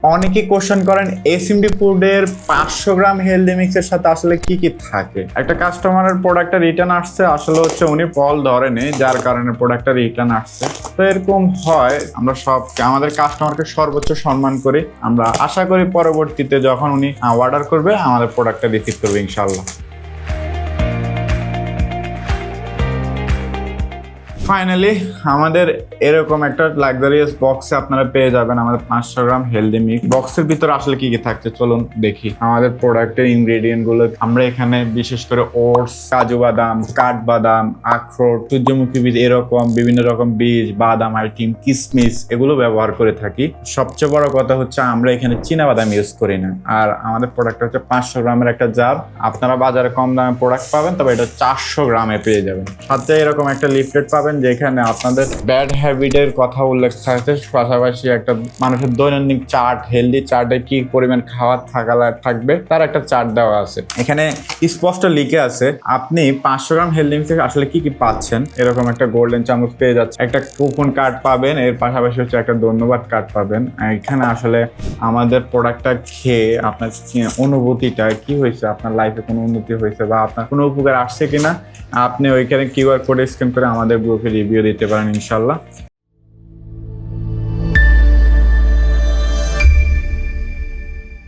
অনেকে কোশ্চেন করেন এসএমডি ফুডের 500 গ্রাম হেলদি মিক্সের সাথে আসলে কি কি থাকে। একটা কাস্টমারের প্রোডাক্টটা রিটার্ন আসছে, আসলে হচ্ছে উনি ফল ধরেনি, যার কারণে প্রোডাক্টটা রিটার্ন আসছে। তো এরকম হয়, আমরা আমাদের কাস্টমারকে সর্বোচ্চ সম্মান করি। আমরা আশা করি পরবর্তীতে যখন উনি অর্ডার করবে আমাদের প্রোডাক্টটা রিসিভ করবে ইনশাল্লাহ। ফাইনালি আমাদের এরকম একটা লাক্সারিয়াস বক্সে আপনারা পেয়ে যাবেন আমাদের 500 গ্রাম হেলদি মিক্স। বক্সের ভিতরে আসলে কি কি থাকছে চলুন দেখি। আমাদের প্রোডাক্টের ইনগ্রেডিয়েন্ট গুলো আমরা এখানে বিশেষ করে ওটস, কাজু বাদাম, কাঠবাদাম, আখরোট, সূর্যমুখী বীজ, এরকম বিভিন্ন রকম বীজ, বাদাম আইটেম, কিশমিশ এগুলো ব্যবহার করে থাকি। সবচেয়ে বড় কথা হচ্ছে আমরা এখানে চীনা বাদাম ইউজ করি না। আর আমাদের প্রোডাক্ট হচ্ছে 500 গ্রামের একটা জার। আপনারা বাজারে কম দামে প্রোডাক্ট পাবেন, তবে এটা 400 গ্রামে পেয়ে যাবেন। সাথে এরকম একটা লিফলেট পাবেন যেখানে আপনাদের ব্যাড হ্যাবিটের কথা উল্লেখ থাকছে, পাশাপাশি একটা মানুষের দৈনন্দিন চার্ট, হেলদি চার্টে কি পরিমাণ খাবার থাকবে তার একটা চার্ট দেওয়া আছে। এখানে স্পষ্ট লিখে আছে আপনি 500 গ্রাম হেলদি মিক্স থেকে আসলে কি কি পাচ্ছেন। এরকম একটা গোল্ডেন চামচ পেয়ে যাচ্ছে, একটা কুপন কার্ড পাবেন, এর পাশাপাশি হচ্ছে একটা ধন্যবাদ কার্ড পাবেন। এখানে আসলে আমাদের প্রোডাক্টটা খেয়ে আপনার অনুভূতিটা কি হয়েছে, আপনার লাইফে কোনো উন্নতি হয়েছে বা আপনার কোনো উপকার আসছে কিনা, আপনি ওইখানে কিউআর কোড স্ক্যান করে আমাদের গ্রুপে রিভিউ দিতে পারেন ইনশাল্লাহ।